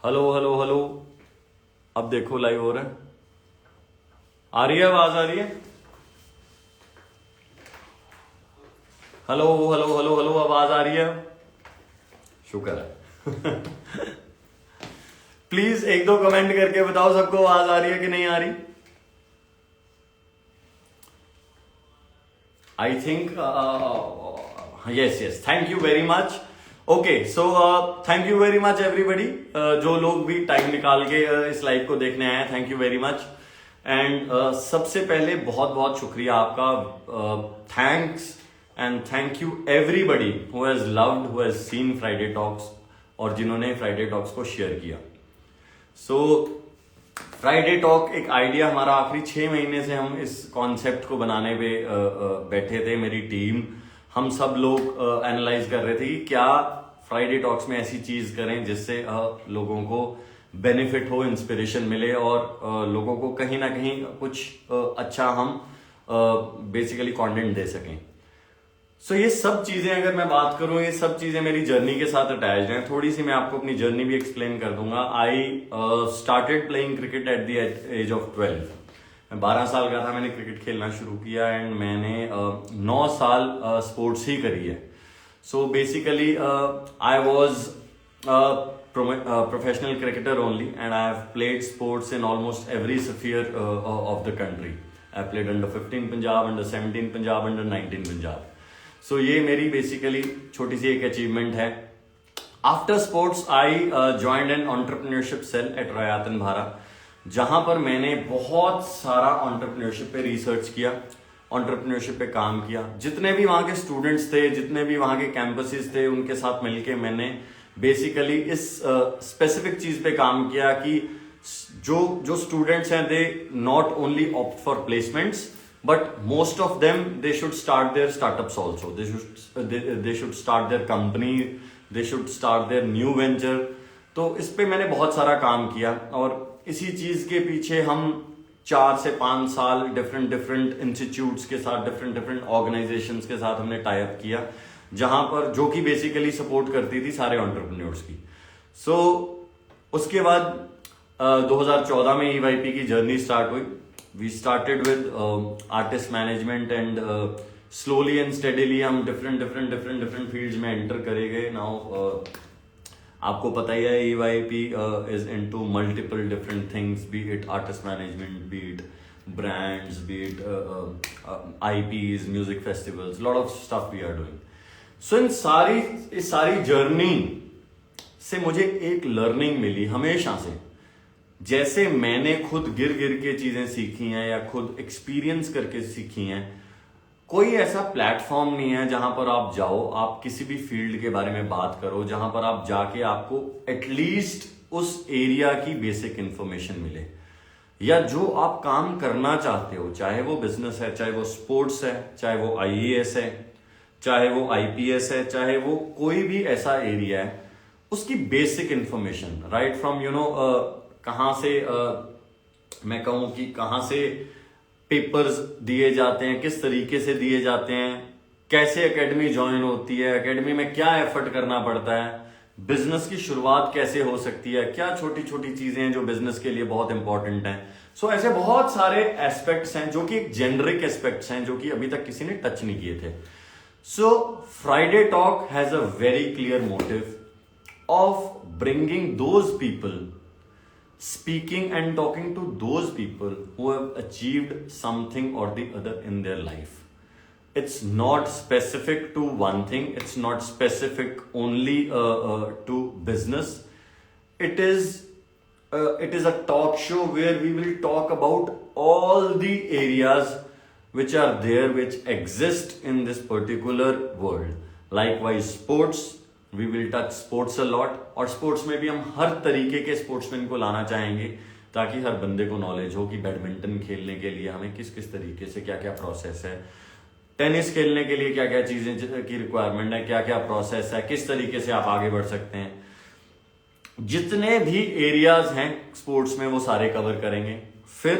Hello hello hello. अब देखो live हो रहा है। आ रही है आवाज, आ रही है? हेलो हेलो हेलो हेलो, आवाज आ रही है? शुक्र है। प्लीज एक दो कमेंट करके बताओ सबको आवाज आ रही है कि नहीं आ रही। I think yes yes, thank you very much. Okay so thank you very much everybody, जो लोग भी टाइम निकाल के इस लाइव को देखने आए हैं, thank you very much. And सबसे पहले बहुत बहुत शुक्रिया आपका, thanks and thank you everybody who has loved, who has seen Friday talks, और जिन्होंने फ्राइडे टॉक्स को शेयर किया। सो फ्राइडे टॉक एक आइडिया हमारा, आखिरी 6 महीने से हम इस कॉन्सेप्ट को बनाने पे बैठे थे। मेरी टीम, हम सब लोग एनालाइज कर रहे थे कि क्या फ्राइडे टॉक्स में ऐसी चीज करें जिससे लोगों को बेनिफिट हो, इंस्पिरेशन मिले, और लोगों को कहीं ना कहीं कुछ अच्छा हम बेसिकली कंटेंट दे सकें। सो ये सब चीजें, अगर मैं बात करूं, ये सब चीजें मेरी जर्नी के साथ अटैच्ड हैं। थोड़ी सी मैं आपको अपनी जर्नी भी एक्सप्लेन कर दूंगा। I started playing cricket at the age of 12। मैं 12 साल का था, मैंने क्रिकेट खेलना शुरू किया, एंड मैंने 9 साल स्पोर्ट्स ही करी है। So basically I was professional cricketer only, and I have played sports in almost every sphere of the country. I played under 15 Punjab, under 17 Punjab, under 19 Punjab. सो ये मेरी बेसिकली छोटी सी एक अचीवमेंट है। After sports I joined an entrepreneurship cell at Rayat Bahra, जहां पर मैंने बहुत सारा एंटरप्रेन्योरशिप पे रिसर्च किया, एंटरप्रेन्योरशिप पे काम किया। जितने भी वहां के स्टूडेंट्स थे, जितने भी वहां के कैंपसेस थे, उनके साथ मिलके मैंने बेसिकली इस स्पेसिफिक चीज पे काम किया कि जो स्टूडेंट्स हैं, they not only opt for placements, but most of them, they should start their startups also. They should start their company, they should start their new venture. तो इस पे मैंने बहुत सारा काम किया, और इसी चीज के पीछे हम 4 से 5 साल डिफरेंट इंस्टीट्यूट्स के साथ, डिफरेंट ऑर्गेनाइजेशंस के साथ हमने टाई अप किया, जहां पर जो कि बेसिकली सपोर्ट करती थी सारे एंटरप्रेन्योर्स की। सो उसके बाद 2014 में EYP की जर्नी स्टार्ट हुई। We started with artist management, and slowly and steadily हम different fields में enter करे गए। Now आपको पता ही है, EYP is into multiple different things, be it artist management, be it brands, be it IPs, music festivals, lot of stuff we are doing. So इस सारी journey से मुझे एक लर्निंग मिली हमेशा से। जैसे मैंने खुद गिर के चीजें सीखी हैं, या खुद एक्सपीरियंस करके सीखी हैं, कोई ऐसा प्लेटफॉर्म नहीं है जहां पर आप जाओ, आप किसी भी फील्ड के बारे में बात करो, जहां पर आप जाके आपको एटलीस्ट उस एरिया की बेसिक इंफॉर्मेशन मिले, या जो आप काम करना चाहते हो, चाहे वो बिजनेस है, चाहे वो स्पोर्ट्स है, चाहे वो IAS है, चाहे वो IPS है, चाहे वो कोई भी ऐसा एरिया है, उसकी बेसिक इंफॉर्मेशन, राइट फ्रॉम कहाँ से मैं कहूं कि कहाँ से पेपर्स दिए जाते हैं, किस तरीके से दिए जाते हैं, कैसे एकेडमी ज्वाइन होती है, एकेडमी में क्या एफर्ट करना पड़ता है, बिजनेस की शुरुआत कैसे हो सकती है, क्या छोटी छोटी चीजें हैं जो बिजनेस के लिए बहुत इंपॉर्टेंट हैं। सो ऐसे बहुत सारे एस्पेक्ट्स हैं जो कि एक जेनरिक एस्पेक्ट्स हैं, जो कि अभी तक किसी ने टच नहीं किए थे। So Friday talk has a very clear motive of bringing those people, speaking and talking to those people who have achieved something or the other in their life. It's not specific to one thing, it's not specific only to business. It is a talk show where we will talk about all the areas which are there, which exist in this particular world. Likewise, sports, We will touch sports a lot, और sports में भी हम हर तरीके के sportsman को लाना चाहेंगे, ताकि हर बंदे को नॉलेज हो कि बैडमिंटन खेलने के लिए हमें किस किस तरीके से क्या क्या प्रोसेस है, टेनिस खेलने के लिए क्या क्या चीजें की रिक्वायरमेंट है, क्या क्या प्रोसेस है, किस तरीके से आप आगे बढ़ सकते हैं। जितने भी एरियाज हैं स्पोर्ट्स में वो सारे कवर करेंगे। फिर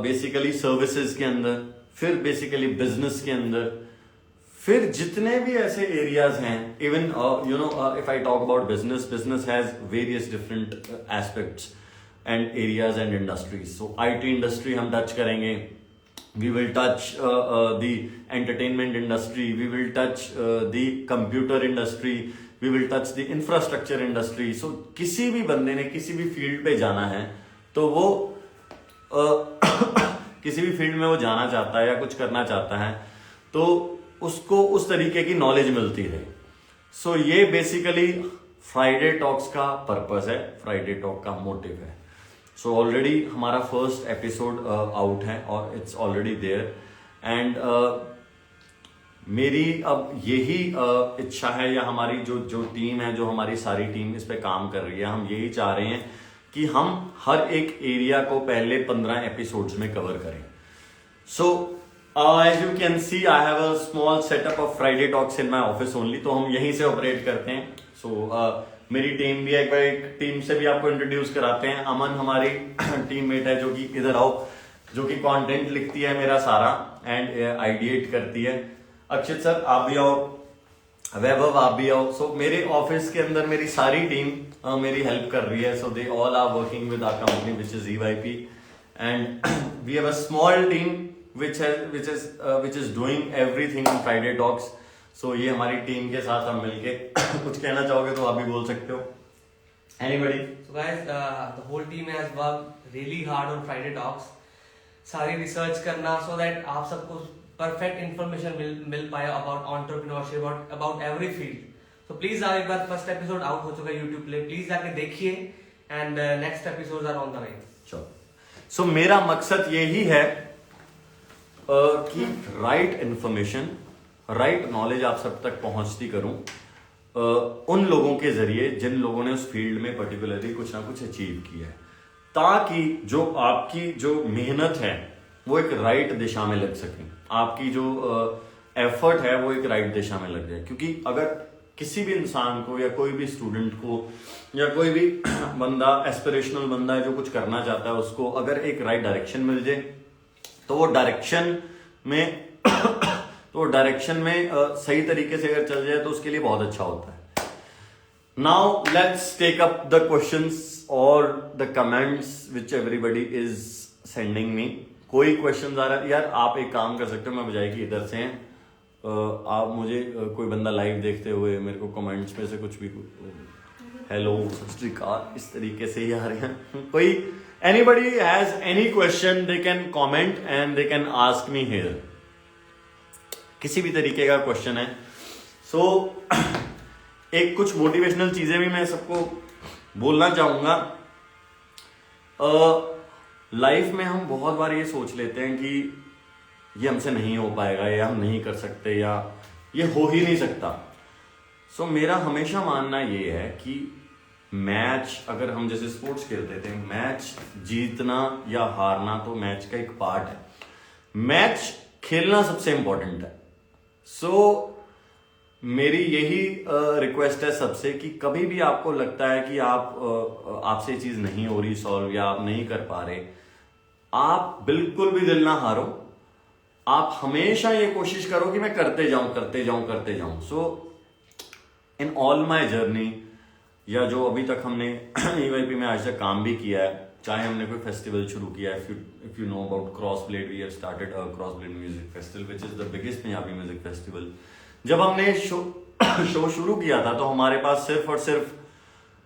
बेसिकली सर्विसेज के अंदर, फिर बेसिकली बिजनेस के अंदर, फिर जितने भी ऐसे एरियाज हैं, even you know if I talk about business, business has various different aspects and areas and industries. So IT industry हम टच करेंगे, we will touch the entertainment industry, we will touch the computer industry, we will touch the infrastructure industry. So किसी भी बंदे ने किसी भी field पे जाना है तो वो किसी भी फील्ड में वो जाना चाहता है या कुछ करना चाहता है तो उसको उस तरीके की नॉलेज मिलती है. सो ये बेसिकली फ्राइडे टॉक्स का पर्पस है, फ्राइडे टॉक का मोटिव है. सो ऑलरेडी हमारा फर्स्ट एपिसोड आउट है और इट्स ऑलरेडी देयर एंड मेरी अब यही इच्छा है, या हमारी जो टीम है, जो हमारी सारी टीम इस पे काम कर रही है, हम यही चाह रहे हैं कि हम हर एक एरिया को पहले 15 एपिसोड्स में कवर करें. So as you can see I have a small setup of Friday talks in my office only. तो हम यहीं से ऑपरेट करते हैं. सो मेरी टीम भी एक बार, एक टीम से भी आपको इंट्रोड्यूस कराते हैं. अमन हमारी टीममेट है जो कि इधर आओ, जो कि कंटेंट लिखती है मेरा सारा एंड आइडिएट करती है. अक्षित सर आप भी आओ, वैभव आप भी आओ. सो मेरे ऑफिस के अंदर मेरी सारी टीम मेरी हेल्प कर रही है. So they all are working with our company which is EYP and we have a small team which is doing everything on Friday Talks. So ये हमारी टीम के साथ हम मिलके कुछ कहना चाहोगे तो आप भी बोल सकते हो. Anybody? So guys, the whole team has worked really hard on Friday Talks. सारी रिसर्च करना so that आप सबको perfect information मिल पाए about entrepreneurship, about every field. So please एक बार first episode out हो चुका है YouTube पे, please जाके देखिए and next episodes are on the way. Sure. So मेरा मकसद यही है कि राइट इंफॉर्मेशन, राइट नॉलेज आप सब तक पहुंचती करूं उन लोगों के जरिए जिन लोगों ने उस फील्ड में पर्टिकुलरली कुछ ना कुछ अचीव किया है, ताकि जो आपकी जो मेहनत है वो एक राइट दिशा में लग सके, आपकी जो एफर्ट है वो एक राइट दिशा में लग जाए. क्योंकि अगर किसी भी इंसान को या कोई भी स्टूडेंट को या कोई भी बंदा, एस्पिरेशनल बंदा है जो कुछ करना चाहता है, उसको अगर एक राइट डायरेक्शन मिल जाए तो वो डायरेक्शन में सही तरीके से अगर चल जाए तो उसके लिए बहुत अच्छा होता है. Now let's take up the questions और the comments which everybody is sending me. कोई क्वेश्चन आ रहा है? यार आप एक काम कर सकते हो, मैं बजाय कि इधर से हैं आप मुझे कोई बंदा लाइव देखते हुए मेरे को कमेंट्स में से कुछ भी हेलो सत श्री अकाल इस तरीके से ही आ रहे हैं. कोई anybody has any question they can comment and they can ask me here. किसी भी तरीके का क्वेश्चन है. सो एक कुछ मोटिवेशनल चीजें भी मैं सबको बोलना चाहूंगा. लाइफ में हम बहुत बार ये सोच लेते हैं कि ये हमसे नहीं हो पाएगा या हम नहीं कर सकते या ये हो ही नहीं सकता. सो मेरा हमेशा मानना ये है कि मैच, अगर हम जैसे स्पोर्ट्स खेलते थे, मैच जीतना या हारना तो मैच का एक पार्ट है. मैच खेलना सबसे इंपॉर्टेंट है. सो मेरी यही रिक्वेस्ट है सबसे कि कभी भी आपको लगता है कि आपसे ये चीज नहीं हो रही सॉल्व या आप नहीं कर पा रहे, आप बिल्कुल भी दिल ना हारो. आप हमेशा ये कोशिश करो कि मैं करते जाऊं. सो इन ऑल माई जर्नी, या जो अभी तक हमने EYP में आज तक काम भी किया है, चाहे हमने कोई फेस्टिवल शुरू किया है, if you know about Crossblade, we have started a Crossblade music festival which is the biggest Punjabi music festival. जब हमने शो शुरू किया था तो हमारे पास सिर्फ और सिर्फ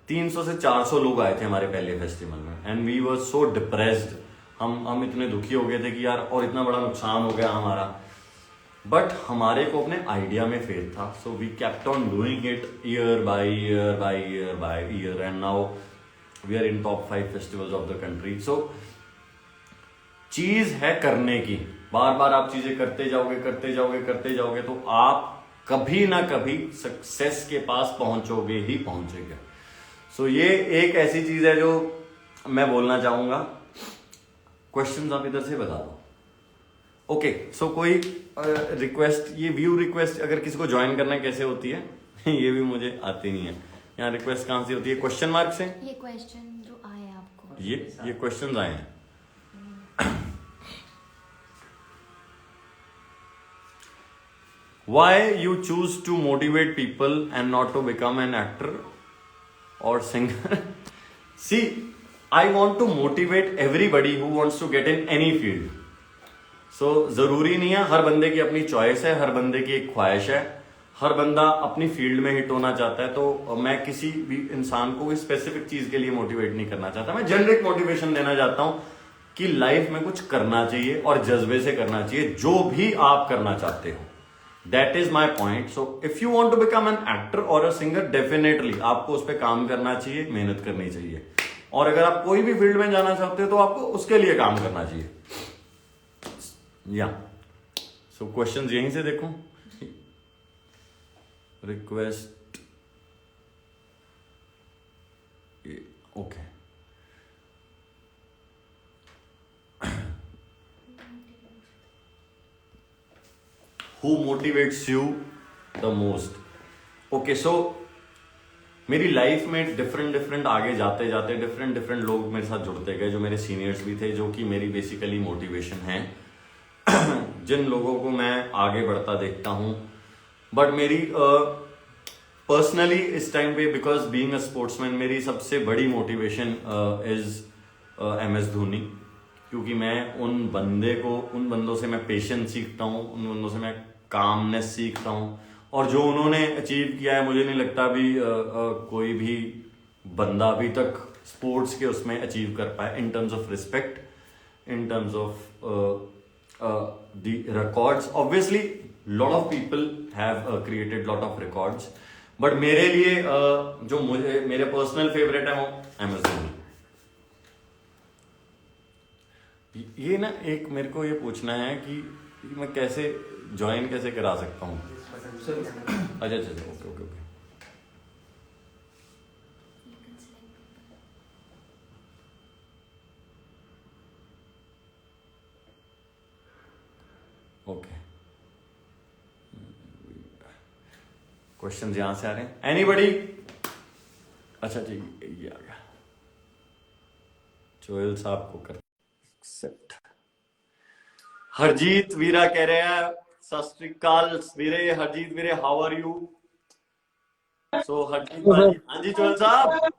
300 से 400 लोग आए थे हमारे पहले फेस्टिवल में and we were so depressed. हम इतने दुखी हो गए थे कि यार और इतना बड़ा नुकसान हो गया हमारा, बट हमारे को अपने आइडिया में फेथ था. So we kept on doing it year by year and now we are in top 5 festivals of the country. So चीज है करने की, बार बार आप चीजें करते जाओगे तो आप कभी ना कभी सक्सेस के पास पहुंचोगे ही पहुंचेगा. सो ये एक ऐसी चीज है जो मैं बोलना चाहूंगा. क्वेश्चंस आप इधर से बता दो. ओके, सो कोई रिक्वेस्ट, ये व्यू रिक्वेस्ट अगर किसी को ज्वाइन करना कैसे होती है ये भी मुझे आती नहीं है. यहाँ रिक्वेस्ट कहाँ से होती है? क्वेश्चन मार्क से. ये क्वेश्चन जो आए आपको, ये क्वेश्चंस आए हैं. why you choose to motivate people and not to become an actor or singer? See, I want to motivate everybody who wants to get in any field. So जरूरी नहीं है, हर बंदे की अपनी चॉइस है, हर बंदे की एक ख्वाहिश है, हर बंदा अपनी फील्ड में हिट होना चाहता है. तो मैं किसी भी इंसान को इस स्पेसिफिक चीज के लिए मोटिवेट नहीं करना चाहता. मैं जेनरिक मोटिवेशन देना चाहता हूं कि लाइफ में कुछ करना चाहिए और जज्बे से करना चाहिए जो भी आप करना चाहते हो. That is my point. So if you want to become an actor और अ सिंगर, डेफिनेटली आपको उस पर काम करना चाहिए, मेहनत करनी चाहिए. और अगर आप कोई भी फील्ड में जाना चाहते हो तो आपको उसके लिए काम करना चाहिए. या सो क्वेश्चंस यहीं से देखो. Request okay. Who motivates you the most? Okay, so मेरी लाइफ में डिफरेंट आगे जाते जाते डिफरेंट लोग मेरे साथ जुड़ते गए, जो मेरे सीनियर्स भी थे, जो कि मेरी बेसिकली मोटिवेशन है. जिन लोगों को मैं आगे बढ़ता देखता हूं. बट मेरी पर्सनली इस टाइम पे, बिकॉज बीइंग अ स्पोर्ट्समैन, मेरी सबसे बड़ी मोटिवेशन इज MS धोनी. क्योंकि मैं उन बंदों से मैं पेशेंस सीखता हूँ, उन बंदों से मैं कामनेस सीखता हूँ. और जो उन्होंने अचीव किया है, मुझे नहीं लगता अभी कोई भी बंदा अभी तक स्पोर्ट्स के उसमें अचीव कर पाए, in terms of respect, in terms of the records. Obviously lot of people have created lot of records, but मेरे लिए जो मुझे मेरे पर्सनल फेवरेट है वो MS धोनी. ये ना एक मेरे को ये पूछना है कि मैं कैसे ज्वाइन कैसे करा सकता हूँ. अच्छा ओके. ओके, क्वेश्चंस यहां से आ रहे हैं. एनीबडी? अच्छा जी, ये आ गया. चोयल साहब को कर एक्सेप्ट. हरजीत वीरा कह रहे हैं सत श्री अकाल वीरे. हरजीत वीरे, how are you? So Harjeet भाई, हाँ जी चोयल साहब,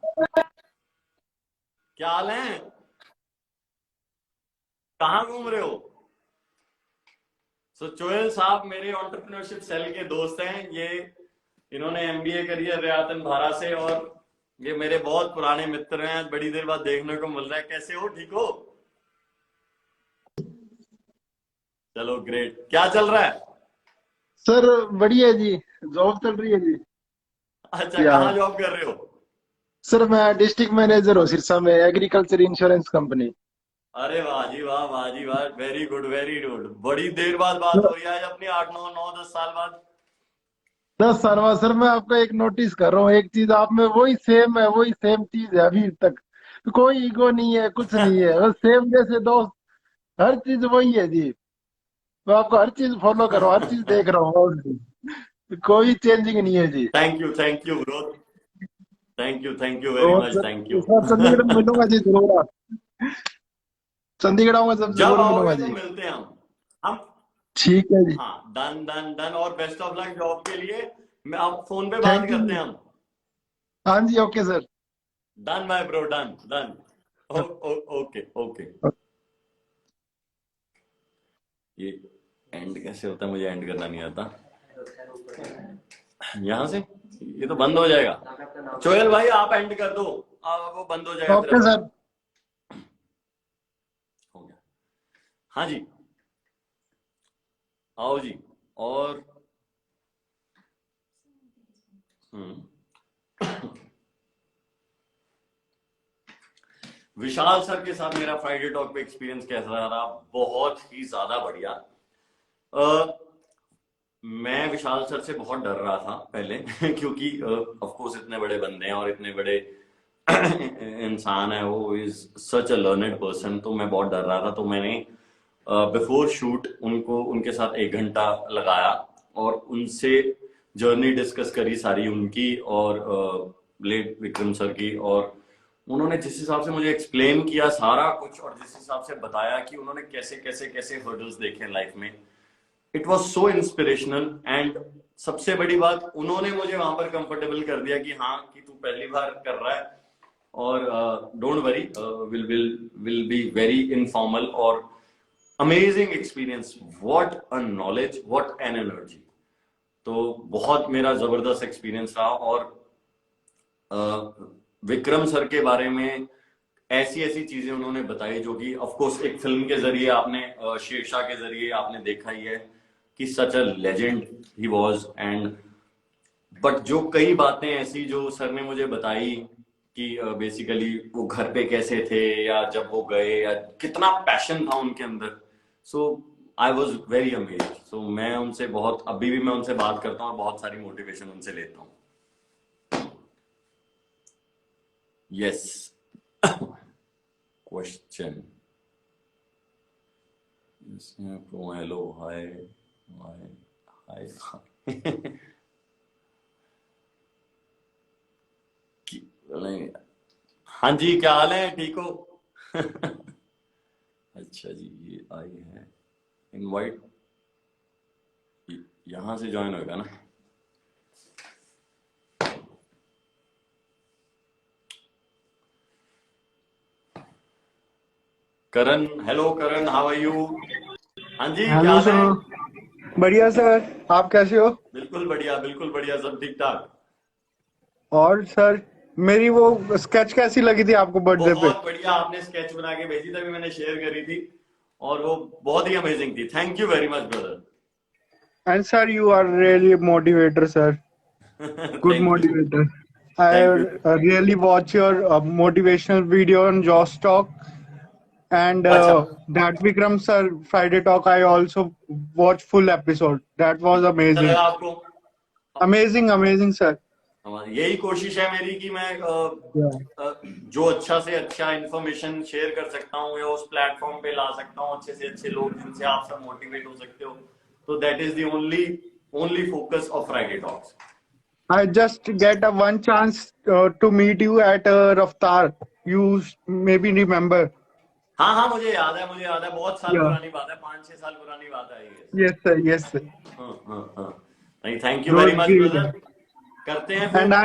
क्या हाल है? कहाँ घूम रहे हो? सो चोयल साहब मेरे एंटरप्रेन्योरशिप सेल के दोस्त हैं. ये इन्होंने MBA करी है रियातन भारा से, और ये मेरे बहुत पुराने मित्र हैं. बड़ी देर बाद देखने को मिल रहा है. कैसे हो? ठीक हो? चलो ग्रेट. क्या चल रहा है? सर बढ़िया जी, जॉब चल रही है जी. अच्छा, कहाँ जॉब कर रहे हो? सर मैं डिस्ट्रिक्ट मैनेजर हूँ सिरसा में, एग्रीकल्चर इंश्योरेंस कंपनी. अरे वाह जी वाह, वाह जी वाह. Very good very good. बड़ी देर बाद बात हो रही है अपनी, 8 9 9 10 साल बाद. 10 साल बाद सर मैं आपका एक नोटिस कर रहा हूँ, एक चीज आप में वही सेम है, वही सेम चीज है अभी तक. कोई ईगो नहीं है, कुछ नहीं है, बस सेम जैसे दोस्त, हर चीज वही है जी. मैं आपको हर चीज फॉलो कर रहा हूँ, हर चीज देख रहा हूँ, कोई चेंजिंग नहीं है जी. Thank you bro. Thank you very much. Thank you. Chandigarh में मिलूंगा जी जरूर. चंडीगढ़ आऊंगा जब जब जरूर आओगे मिलूंगा तो जी. मिलते हैं हम. ठीक है जी. हाँ, डन. और बेस्ट ऑफ लक जॉब के लिए. मैं आप फोन पे बात Thank you. करते हैं हम. हाँ जी, okay sir. Done my bro, done. Okay. ये एंड कैसे होता है? मुझे एंड करना नहीं आता. यहां से ये तो बंद हो जाएगा. चोयल भाई आप एंड कर दो, वो बंद हो जाएगा. Okay sir. हो गया. हाँ जी, आओ जी. और विशाल सर के साथ मेरा फ्राइडे टॉक पे एक्सपीरियंस कैसा रहा? बहुत ही ज्यादा बढ़िया. मैं विशाल सर से बहुत डर रहा था पहले क्योंकि ऑफ कोर्स इतने बड़े बंदे हैं और इतने बड़े इंसान है. वो is such a learned person. तो मैं बहुत डर रहा था. तो मैंने बिफोर शूट उनके साथ 1 घंटा लगाया और उनसे जर्नी डिस्कस करी सारी उनकी और लेट विक्रम सर की. और उन्होंने जिस हिसाब से मुझे एक्सप्लेन किया सारा कुछ और जिस हिसाब से बताया कि उन्होंने कैसे कैसे कैसे हर्डल्स देखे लाइफ में, it was so inspirational and सबसे बड़ी बात उन्होंने मुझे वहां पर कंफर्टेबल कर दिया कि हाँ कि तू पहली बार कर रहा है और don't worry, will be very informal और amazing experience, what a knowledge, what an energy. तो बहुत मेरा जबरदस्त एक्सपीरियंस रहा और विक्रम सर के बारे में ऐसी ऐसी चीजें उन्होंने बताई जो कि ऑफ कोर्स एक फिल्म के जरिए आपने शेरशाह के जरिए आपने देखा ही है कि such a legend he was and but जो कई बातें ऐसी जो सर ने मुझे बताई कि बेसिकली वो घर पे कैसे थे या जब वो गए या कितना पैशन था उनके अंदर, सो आई वॉज वेरी अमेज्ड। सो मैं उनसे बहुत, अभी भी मैं उनसे बात करता हूँ और बहुत सारी मोटिवेशन उनसे लेता हूँ। यस क्वेश्चन, हेलो हाय हाय हाय हाँ जी क्या हाल है, ठीक हो? अच्छा जी, ये आई है इनवाइट, यहां से ज्वाइन होगा ना? Karan, hello Karan, how are you? हाँ जी क्या हेलो हाल है? सर, बढ़िया सर, आप कैसे हो? बिल्कुल बढ़िया, सब ठीक ठाक। और सर, मेरी वो स्केच कैसी लगी थी आपको बर्थडे पे? बहुत बढ़िया, आपने स्केच बना के भेजी थी, मैंने शेयर करी थी और वो बहुत ही अमेजिंग थी। Thank you very much brother. And sir, you are really motivator sir, good thank you, motivator. Thank you. I really watch your motivational video on Josh Talk and अच्छा, that Vikram sir Friday Talk. I also watched full episode. That was अच्छा amazing, लगा आपको? amazing sir. हमारी यही कोशिश है मेरी कि मैं Yeah. जो अच्छा से अच्छा इंफॉर्मेशन शेयर कर सकता हूँ या उस प्लेटफॉर्म पे ला सकता हूँ अच्छे से अच्छे लोग जिनसे आप सब मोटिवेट हो सकते हो। तो that is the only focus of Friday talks. I just get a one chance to meet you at Raftar. You maybe remember. हाँ हाँ मुझे याद है, बहुत साल Yeah. पुरानी बात है, 5-6 साल पुरानी बात है ये। Yes sir. Yes sir. हाँ। नहीं, thank you very Those much great. Brother, करते हैं फिर। And I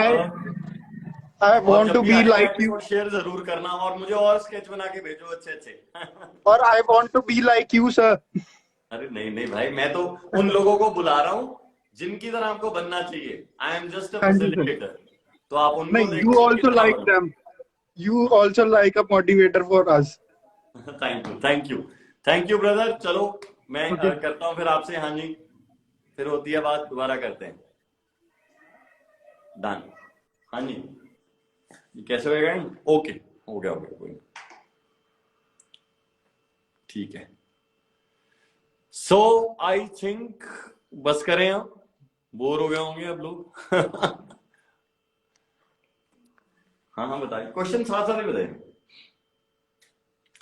और want जब to भी be आएगा like you. एपिसोड शेयर जरूर करना और मुझे और स्केच बना के भेजो अच्छे अच्छे। Or I want to be like you, sir. अरे नहीं भाई, मैं तो उन लोगों को बुला रहा हूँ जिनकी तरह आपको बनना चाहिए। I am just a Thank you, sir. Facilitator. तो आप No, उनको you देखो उनकी also तरह like बनो। them. You also like a motivator for us. Thank you brother. चलो मैं Okay. करता हूँ फिर आपसे। हाँ जी, फिर होती है बात, दोबारा करते हैं। डन। हाँ जी, ये कैसे होएगा? ओके, हो गया कोई नहीं। ठीक है। सो आई थिंक बस करें, हम बोर हो गए होंगे अब लोग। हाँ बताइए, क्वेश्चन साथ साथ ही बताइए।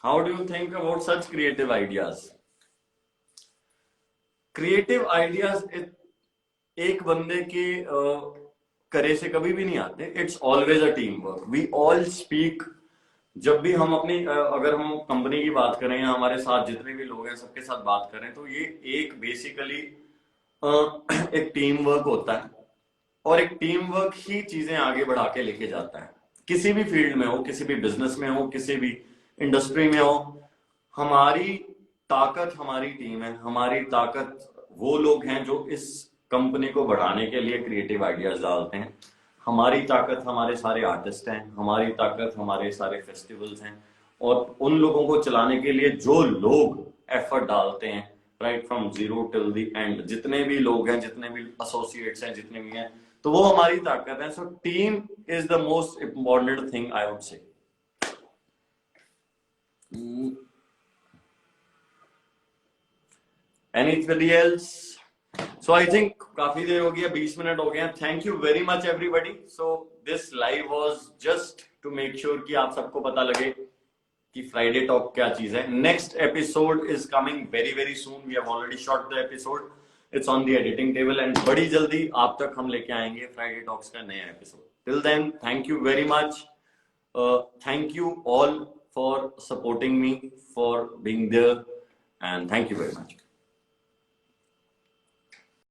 How do you think about such creative ideas? Creative ideas एक बंदे के करे से कभी भी नहीं आते। It's always a team work. We all speak. जब भी हम अपनी अगर हम कंपनी की बात करें या हमारे साथ जितने भी लोग हैं सबके साथ बात करें, तो ये एक बेसिकली एक टीम वर्क होता है और एक टीम वर्क ही चीजें आगे बढ़ा के लेके जाता है। किसी भी फील्ड में हो, किसी भी बिजनेस में हो, किसी भी इंडस्ट्री में हो, हमारी ताकत हमारी टीम है। हमारी ताकत वो लोग हैं जो इस कंपनी को बढ़ाने के लिए क्रिएटिव आइडियाज डालते हैं। हमारी ताकत हमारे सारे आर्टिस्ट हैं। हमारी ताकत हमारे सारे फेस्टिवल्स हैं। और उन लोगों को चलाने के लिए जो लोग एफर्ट डालते हैं, right from zero till the end, जितने भी लोग हैं, जितने भी एसोसिएट्स हैं, जितने भी हैं, तो वो हमारी ताकत है। So team is the most important thing I would say. Anybody else? So I think काफी देर हो गया, 20 मिनट हो गए। Thank you very much everybody. So this live was just to make sure कि आप सबको पता लगे कि फ्राइडे टॉक क्या चीज है। Next episode is coming very very soon. We have already shot the episode, it's on the editing table and बड़ी जल्दी आप तक हम लेके आएंगे फ्राइडे टॉक्स का नया episode. Till then, thank you very much. Thank you all for supporting me, for being there, and thank you very much.